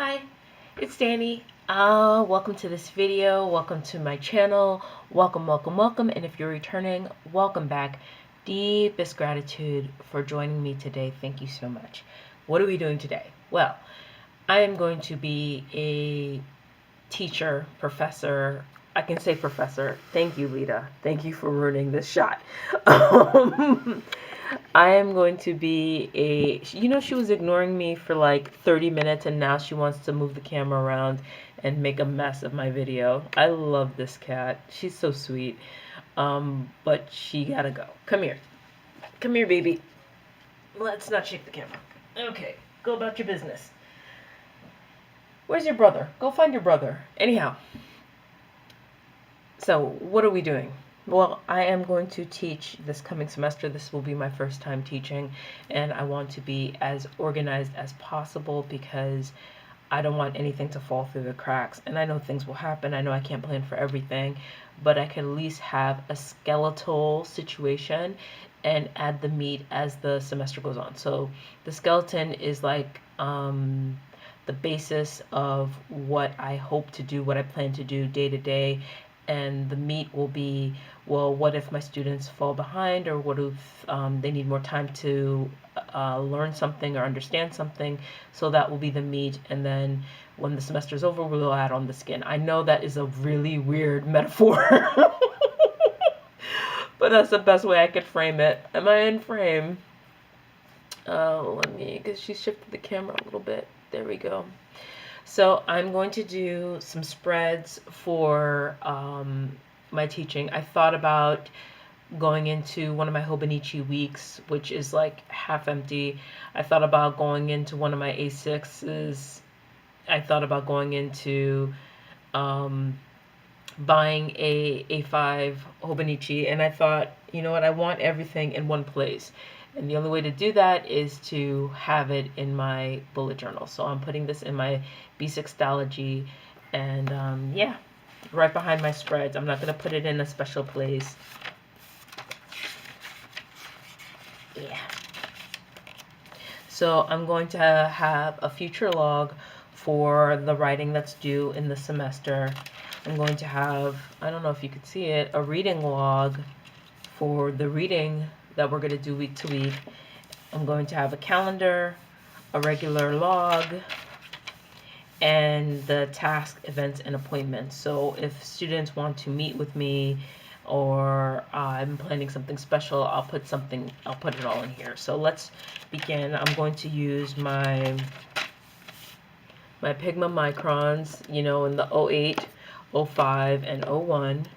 Hi, it's Danny. Welcome to this video. Welcome to my channel. Welcome, welcome, welcome. And if you're returning, welcome back. Deepest gratitude for joining me today. Thank you so much. What are we doing today? Well, I am going to be a teacher, professor. I can say professor. Thank you, Lita. Thank you for ruining this shot. I am going to be she was ignoring me for like 30 minutes and now she wants to move the camera around and make a mess of my video. I love this cat. She's so sweet. But she gotta go. Come here. Come here, baby. Let's not shake the camera. Okay, go about your business. Where's your brother? Go find your brother. Anyhow, so what are we doing? Well, I am going to teach this coming semester. This will be my first time teaching, and I want to be as organized as possible because I don't want anything to fall through the cracks. And I know things will happen. I know I can't plan for everything, but I can at least have a skeletal situation and add the meat as the semester goes on. So the skeleton is like the basis of what I hope to do, what I plan to do day to day. And the meat will be, well, what if my students fall behind, or what if they need more time to learn something or understand something. So that will be the meat, and then when the semester is over, we'll add on the skin. I know that is a really weird metaphor, but that's the best way I could frame it. Am I in frame? Let me, because she shifted the camera a little bit. There we go. So I'm going to do some spreads for my teaching. I thought about going into one of my Hobonichi weeks, which is like half empty. I thought about going into one of my A6s. I thought about going into buying a A5 Hobonichi, and I thought, you know what, I want everything in one place. And the only way to do that is to have it in my bullet journal. So I'm putting this in my B6 Stalogy, and yeah, right behind my spreads. I'm not going to put it in a special place. Yeah. So I'm going to have a future log for the writing that's due in the semester. I'm going to have, I don't know if you could see it, a reading log for the reading that we're going to do week to week. I'm going to have a calendar, a regular log, and the task, events, and appointments. So if students want to meet with me, or I'm planning something special, I'll put it all in here. So let's begin. I'm going to use my Pigma microns, you know, in the 08, 05, and 01.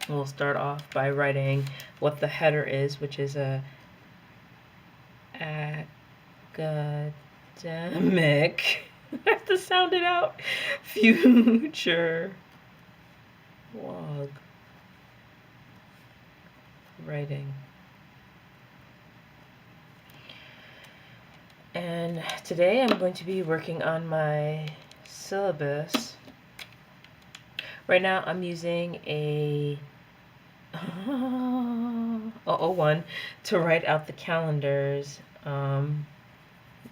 We'll start off by writing what the header is, which is a academic, I have to sound it out, future log writing. And today I'm going to be working on my syllabus. Right now I'm using a 01 to write out the calendars.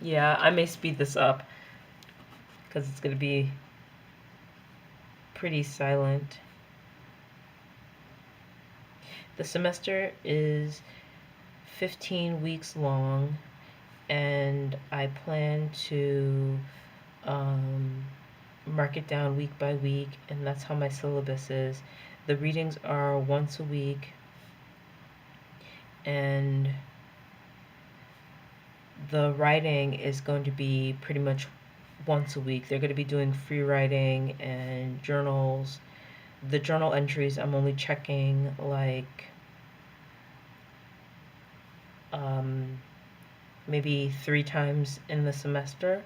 Yeah, I may speed this up because it's going to be pretty silent. The semester is 15 weeks long, and I plan to mark it down week by week, and that's how my syllabus is. The readings are once a week, and the writing is going to be pretty much once a week. They're going to be doing free writing and journals. The journal entries, I'm only checking like maybe 3 times in the semester.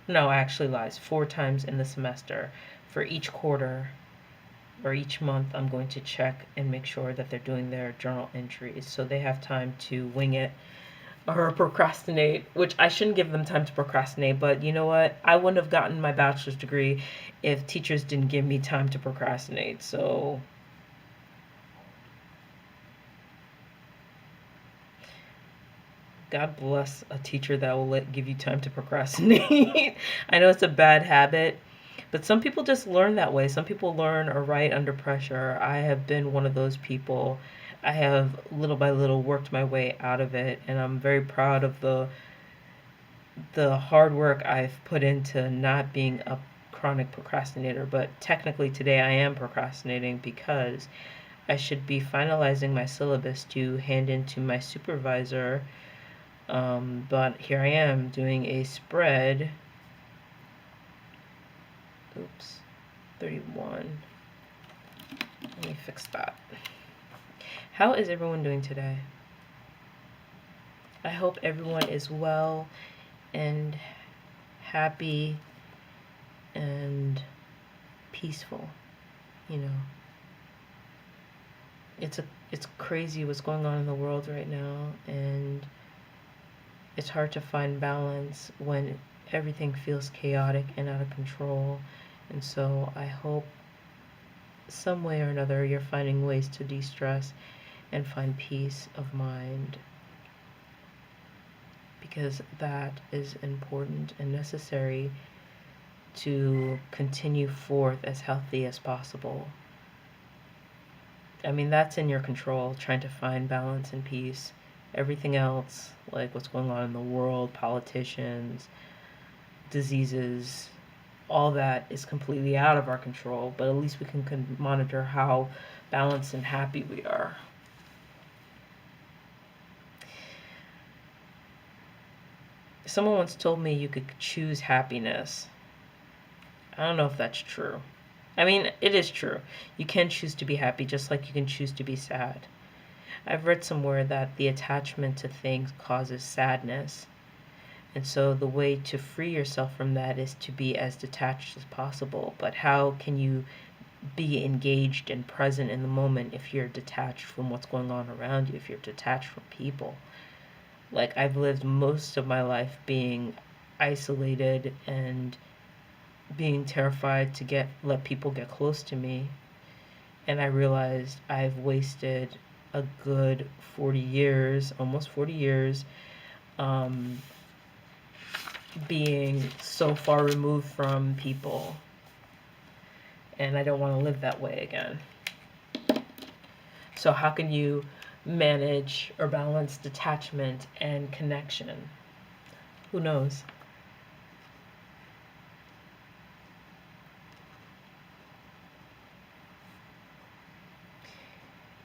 No, actually lies. 4 times in the semester. For each quarter or each month, I'm going to check and make sure that they're doing their journal entries, so they have time to wing it or procrastinate, which I shouldn't give them time to procrastinate, but you know what? I wouldn't have gotten my bachelor's degree if teachers didn't give me time to procrastinate. So God bless a teacher that will give you time to procrastinate. I know it's a bad habit, but some people just learn that way. Some people learn or write under pressure. I have been one of those people. I have little by little worked my way out of it, and I'm very proud of the hard work I've put into not being a chronic procrastinator. But technically today I am procrastinating because I should be finalizing my syllabus to hand in to my supervisor. But here I am doing a spread. Oops, 31. Let me fix that. How is everyone doing today? I hope everyone is well and happy and peaceful. You know, it's crazy what's going on in the world right now, and it's hard to find balance when everything feels chaotic and out of control. And so I hope some way or another you're finding ways to de-stress and find peace of mind, because that is important and necessary to continue forth as healthy as possible. I mean, that's in your control, trying to find balance and peace. Everything else, like what's going on in the world, politicians, diseases, all that is completely out of our control, but at least we can monitor how balanced and happy we are. Someone once told me you could choose happiness. I don't know if that's true. I mean, it is true. You can choose to be happy just like you can choose to be sad. I've read somewhere that the attachment to things causes sadness. And so the way to free yourself from that is to be as detached as possible. But how can you be engaged and present in the moment if you're detached from what's going on around you, if you're detached from people? Like, I've lived most of my life being isolated and being terrified to let people get close to me. And I realized I've wasted a good 40 years, almost 40 years, being so far removed from people. And I don't want to live that way again. So how can you manage or balance detachment and connection? Who knows?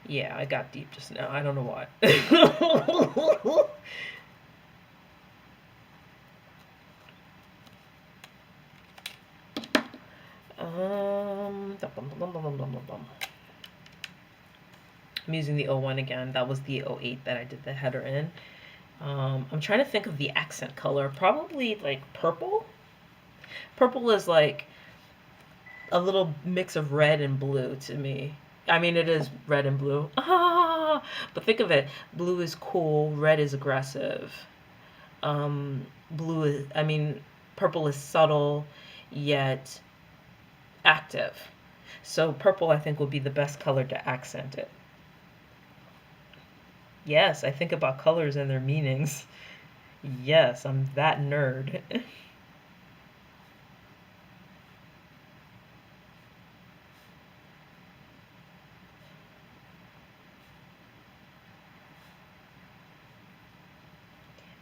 Yeah, I got deep just now. I don't know why. I'm using the 01 again. That was the 08 that I did the header in. I'm trying to think of the accent color. Probably like purple. Purple is like a little mix of red and blue to me. I mean, it is red and blue. But think of it. Blue is cool. Red is aggressive. Purple is subtle, yet active. So purple, I think, will be the best color to accent it. Yes, I think about colors and their meanings. Yes, I'm that nerd.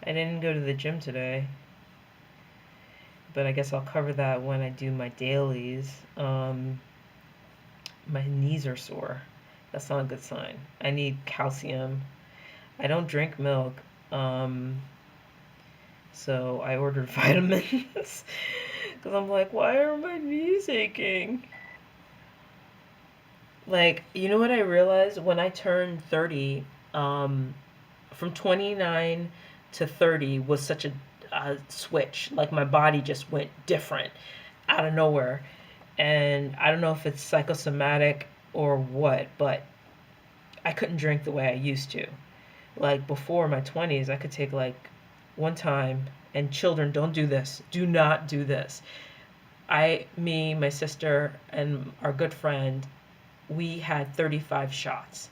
I didn't go to the gym today, but I guess I'll cover that when I do my dailies. My knees are sore. That's not a good sign. I need calcium. I don't drink milk, so I ordered vitamins because I'm like, why are my knees aching? Like, you know what I realized when I turned 30, from 29 to 30 was such a switch. Like, my body just went different out of nowhere. And I don't know if it's psychosomatic or what, but I couldn't drink the way I used to. Like, before my 20s, I could take like one time, and children, don't do this. Do not do this. Me, my sister, and our good friend, we had 35 shots.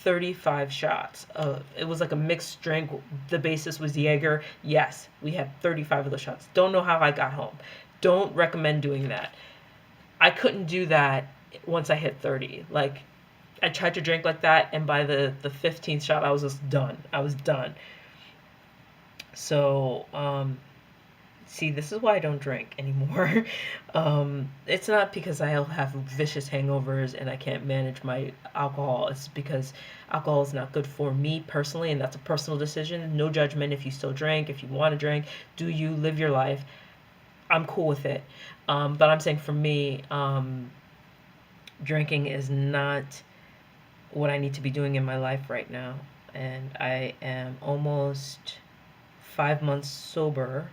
35 shots. It was like a mixed drink. The basis was Jaeger. Yes, we had 35 of those shots. Don't know how I got home. Don't recommend doing that. I couldn't do that once I hit 30. Like, I tried to drink like that, and by the 15th shot, I was just done. I was done. So, see, this is why I don't drink anymore. It's not because I have vicious hangovers and I can't manage my alcohol. It's because alcohol is not good for me personally, and that's a personal decision. No judgment if you still drink, if you want to drink. Do you live your life? I'm cool with it. But I'm saying for me, drinking is not what I need to be doing in my life right now. And I am almost 5 months sober,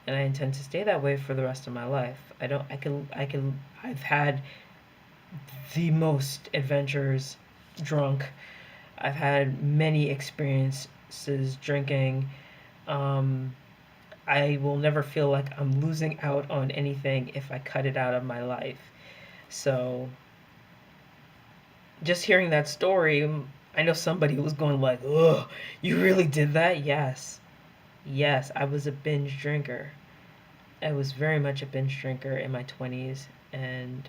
and I intend to stay that way for the rest of my life. I've had the most adventures drunk. I've had many experiences drinking. I will never feel like I'm losing out on anything if I cut it out of my life. So, just hearing that story, I know somebody was going like, "Ugh, you really did that?" Yes. Yes, I was a binge drinker. I was very much a binge drinker in my 20s, and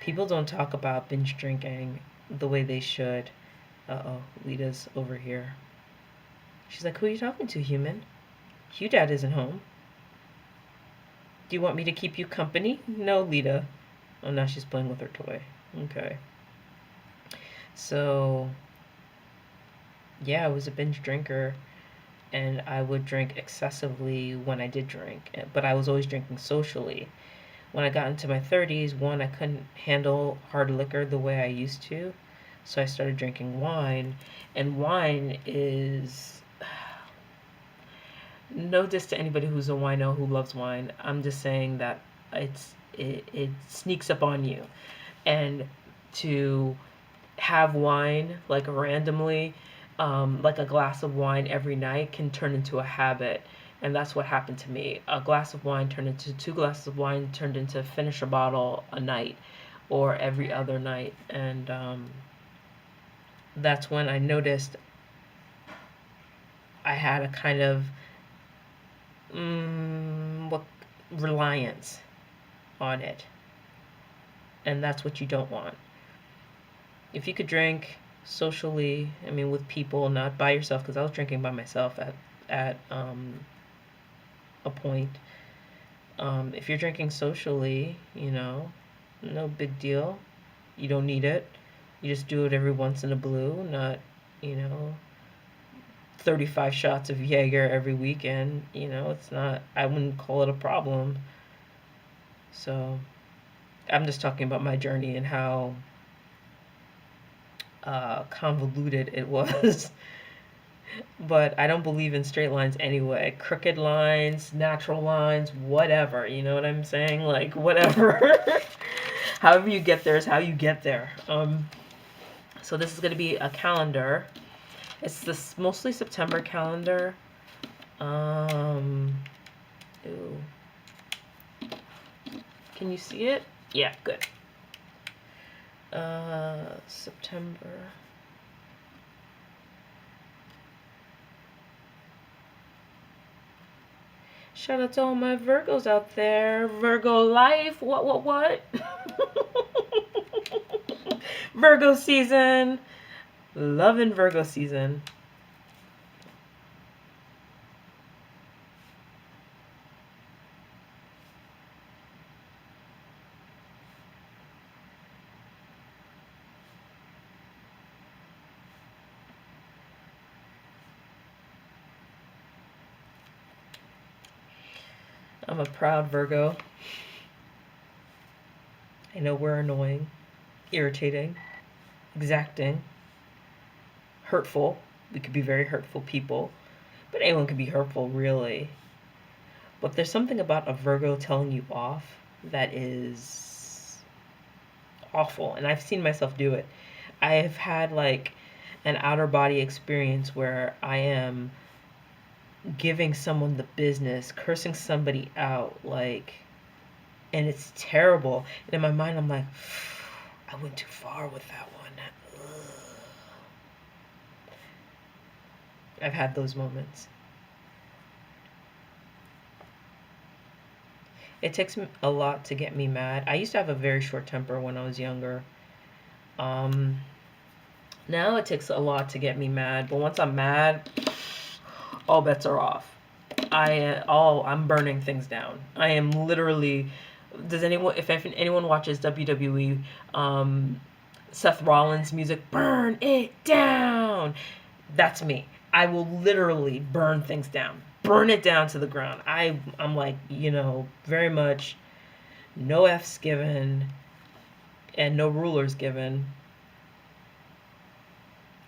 people don't talk about binge drinking the way they should. Uh-oh, Lita's over here. She's like, "Who are you talking to, human? Hugh Dad isn't home. Do you want me to keep you company?" "No, Lita." Oh, now she's playing with her toy. Okay. So, yeah, I was a binge drinker, and I would drink excessively when I did drink, but I was always drinking socially. When I got into my 30s, one, I couldn't handle hard liquor the way I used to, so I started drinking wine, and wine is no diss to anybody who's a wino who loves wine. I'm just saying that it sneaks up on you, and to have wine like randomly, like a glass of wine every night can turn into a habit. And that's what happened to me. A glass of wine turned into 2 glasses of wine, turned into finish a bottle a night or every other night. And that's when I noticed I had a kind of reliance on it. And that's what you don't want. If you could drink socially, I mean, with people, not by yourself, because I was drinking by myself at a point. If you're drinking socially, no big deal. You don't need it. You just do it every once in a blue, not, 35 shots of Jaeger every weekend. It's not, I wouldn't call it a problem. So, I'm just talking about my journey and how convoluted it was. But I don't believe in straight lines anyway. Crooked lines, natural lines, whatever. You know what I'm saying? Like, whatever. However you get there is how you get there. So this is going to be a calendar. It's this mostly September calendar. Ew. Can you see it? Yeah, good. September. Shout out to all my Virgos out there. Virgo life. What? Virgo season. Loving Virgo season. I'm a proud Virgo. I know we're annoying, irritating, exacting, hurtful. We could be very hurtful people, but anyone can be hurtful, really. But there's something about a Virgo telling you off that is awful, and I've seen myself do it. I have had like an outer body experience where I am giving someone the business, cursing somebody out, like, and it's terrible. And in my mind, I'm like, I went too far with that one. Ugh. I've had those moments. It takes a lot to get me mad. I used to have a very short temper when I was younger. Um, Now it takes a lot to get me mad, but once I'm mad, all bets are off. I'm burning things down. I am literally. Does anyone, if anyone watches WWE, Seth Rollins music, burn it down. That's me. I will literally burn things down, burn it down to the ground. I'm like, very much no F's given and no rulers given.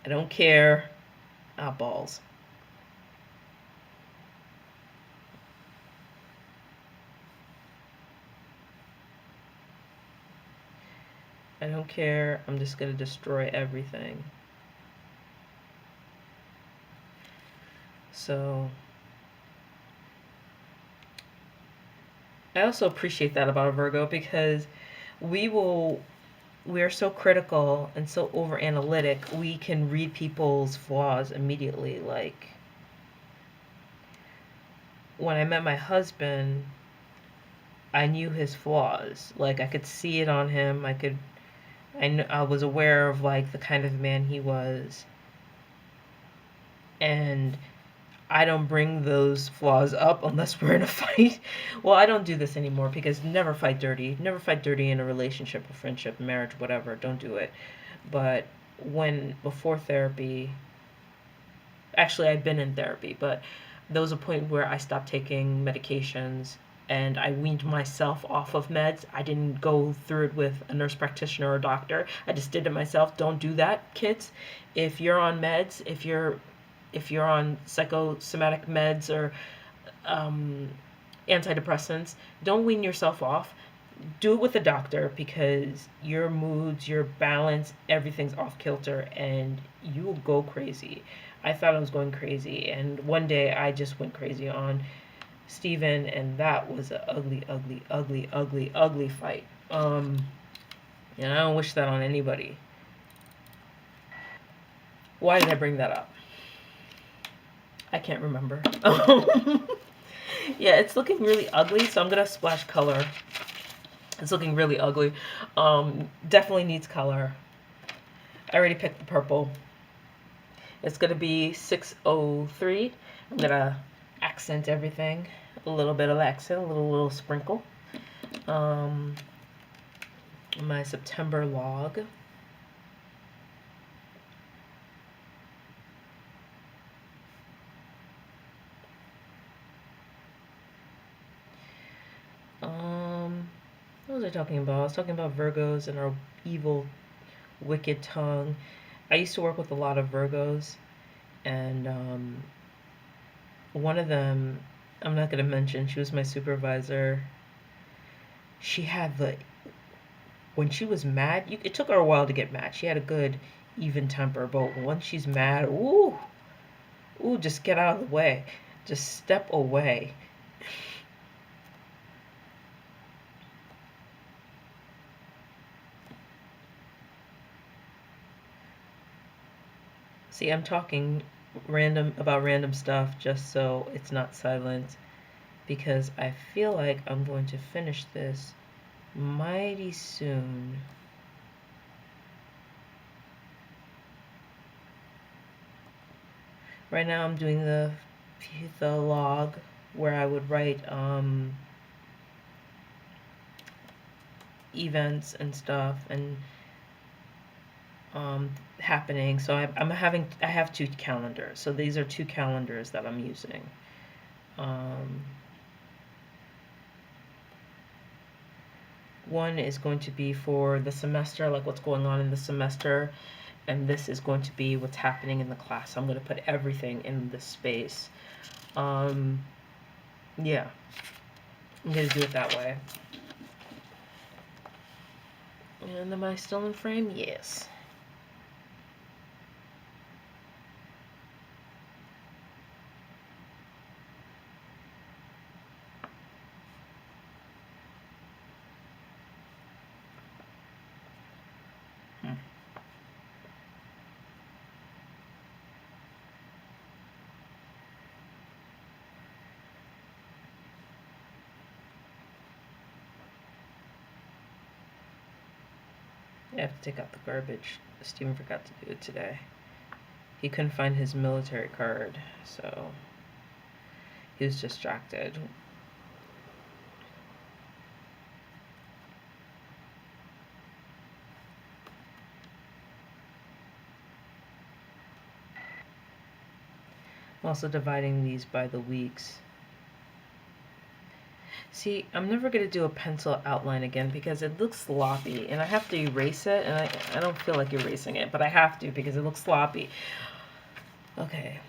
I don't care. Ah, balls. I don't care. I'm just gonna destroy everything. So I also appreciate that about a Virgo because we will we are so critical and so over analytic, we can read people's flaws immediately. Like when I met my husband, I knew his flaws. Like I could see it on him. I was aware of like the kind of man he was. And I don't bring those flaws up unless we're in a fight. Well, I don't do this anymore because never fight dirty. Never fight dirty in a relationship, a friendship, marriage, whatever. Don't do it. But before therapy, actually, I've been in therapy, but there was a point where I stopped taking medications and I weaned myself off of meds. I didn't go through it with a nurse practitioner or doctor. I just did it myself. Don't do that, kids. If you're on meds, if you're on psychosomatic meds or um, antidepressants, don't wean yourself off. Do it with a doctor because your moods, your balance, everything's off kilter and you will go crazy. I thought I was going crazy, and one day I just went crazy on Steven, and that was an ugly, ugly, ugly, ugly, ugly fight. And I don't wish that on anybody. Why did I bring that up? I can't remember. Yeah, it's looking really ugly, so I'm gonna splash color. It's looking really ugly. Definitely needs color. I already picked the purple. It's gonna be 603. I'm gonna accent everything. A little bit of accent, a little sprinkle. Um, my September log. What was I talking about? I was talking about Virgos and our evil, wicked tongue. I used to work with a lot of Virgos, and one of them, I'm not going to mention, she was my supervisor. She had when she was mad, it took her a while to get mad. She had a good, even temper, but once she's mad, just get out of the way. Just step away. See, I'm talking random stuff just so it's not silent because I feel like I'm going to finish this mighty soon. Right now I'm doing the log where I would write events and stuff and happening. So I have two calendars. So these are two calendars that I'm using. One is going to be for the semester, like what's going on in the semester, and this is going to be what's happening in the class. I'm going to put everything in this space. Yeah, I'm going to do it that way. And am I still in frame? Yes. I have to take out the garbage. Steven forgot to do it today. He couldn't find his military card, so he was distracted. I'm also dividing these by the weeks. See, I'm never going to do a pencil outline again because it looks sloppy and I have to erase it, and I don't feel like erasing it, but I have to because it looks sloppy. Okay.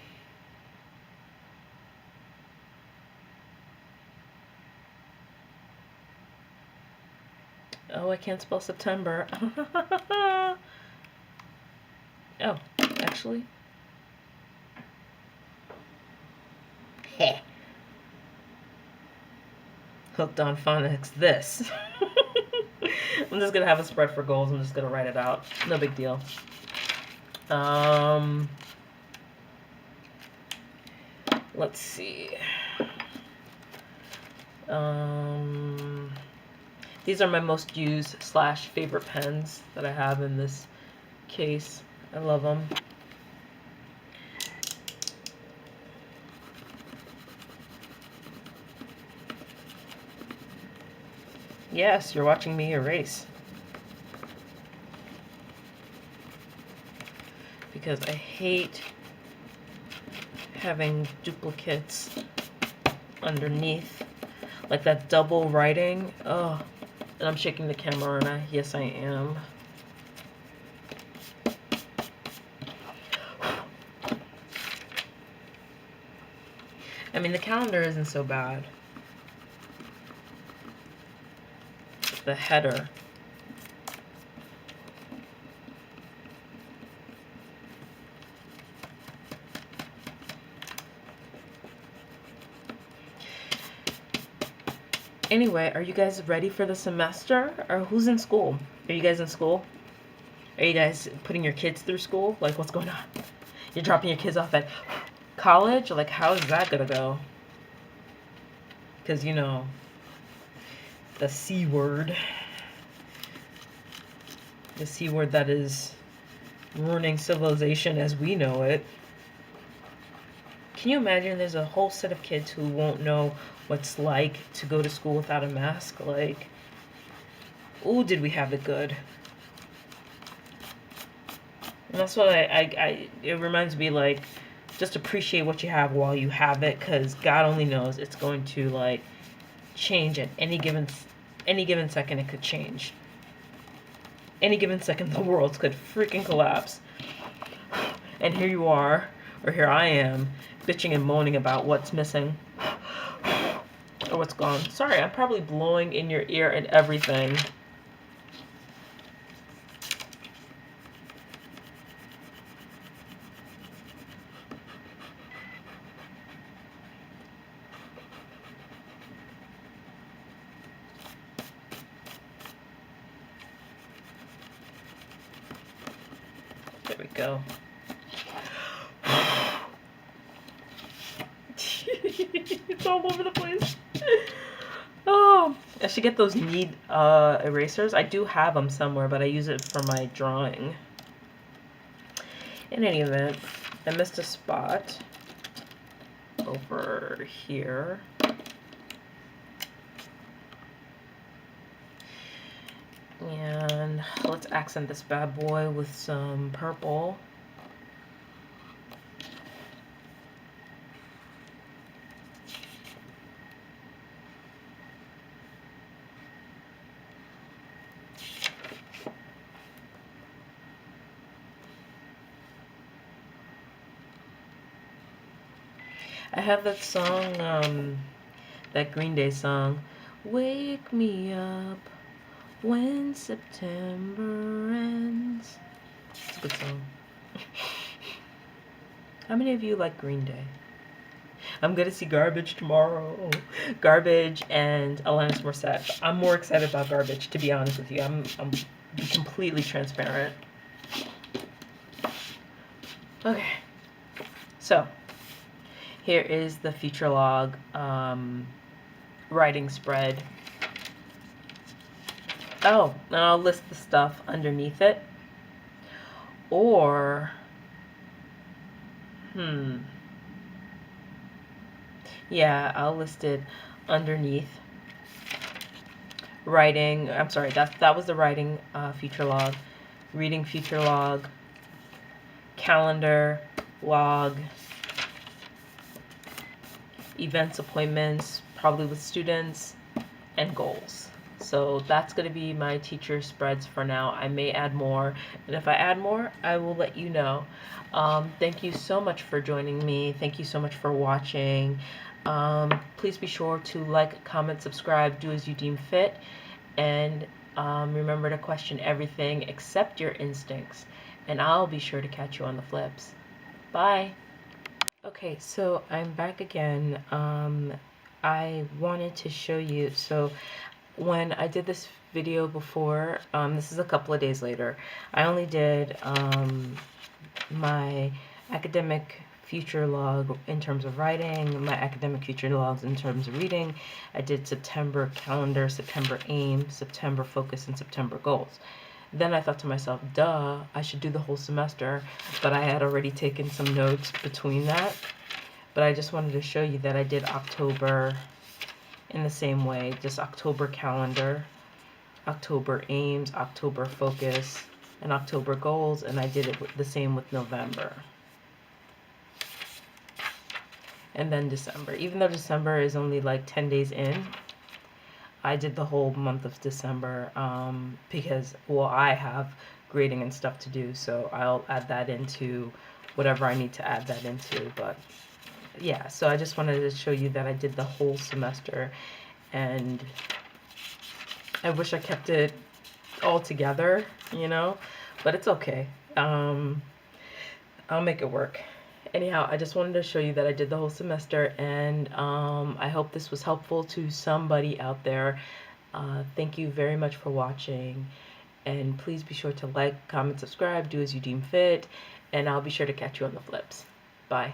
Oh, I can't spell September. Oh, actually. Heh. Hooked on phonics. This. I'm just gonna have a spread for goals. I'm just gonna write it out. No big deal. Let's see. These are my most used / favorite pens that I have in this case. I love them. Yes, you're watching me erase. Because I hate having duplicates underneath. Like that double writing. Oh, and I'm shaking the camera, and yes, I am. I mean, the calendar isn't so bad. The header. Anyway, are you guys ready for the semester? Or who's in school? Are you guys in school? Are you guys putting your kids through school? Like, what's going on? You're dropping your kids off at college? Like, how is that gonna go? Because, you know, the C word. The C word that is ruining civilization as we know it. Can you imagine there's a whole set of kids who won't know what's like to go to school without a mask? Like, ooh, did we have it good? And that's what it reminds me, like, just appreciate what you have while you have it, because God only knows it's going to, like, change at any given second. It could change. Any given second, the world could freaking collapse. And here you are, or here I am, bitching and moaning about what's missing or what's gone. Sorry, I'm probably blowing in your ear and everything. There we go. It's all over the place. Oh, I should get those knead erasers. I do have them somewhere, but I use it for my drawing. In any event, I missed a spot over here. And let's accent this bad boy with some purple. I have that song, that Green Day song, Wake Me Up When September Ends. It's a good song. How many of you like Green Day? I'm gonna see Garbage tomorrow. Garbage and Alanis Morissette. I'm more excited about Garbage, to be honest with you. I'm be completely transparent. Okay. So, here is the feature log writing spread. Oh, and I'll list the stuff underneath it. Or, yeah, I'll list it underneath. Writing, I'm sorry, that was the writing feature log. Reading feature log. Calendar log. Events, appointments, probably with students, and goals. So that's going to be my teacher spreads for now. I may add more, and if I add more, I will let you know. Thank you so much for joining me. Thank you so much for watching. Please be sure to like, comment, subscribe, do as you deem fit, and remember to question everything except your instincts. And I'll be sure to catch you on the flips. Bye. Okay, so I'm back again. I wanted to show you, so when I did this video before, this is a couple of days later, I only did my academic future log in terms of writing, my academic future logs in terms of reading. I did September calendar, September aim, September focus, and September goals. Then I thought to myself, duh, I should do the whole semester, but I had already taken some notes between that. But I just wanted to show you that I did October in the same way, just October calendar, October aims, October focus, and October goals, and I did it the same with November. And then December. Even though December is only like 10 days in, I did the whole month of December because, well, I have grading and stuff to do, so I'll add that into whatever I need to add that into. But yeah, so I just wanted to show you that I did the whole semester, and I wish I kept it all together, you know, but it's okay. I'll make it work. Anyhow, I just wanted to show you that I did the whole semester, and I hope this was helpful to somebody out there. Thank you very much for watching, and please be sure to like, comment, subscribe, do as you deem fit, and I'll be sure to catch you on the flips. Bye.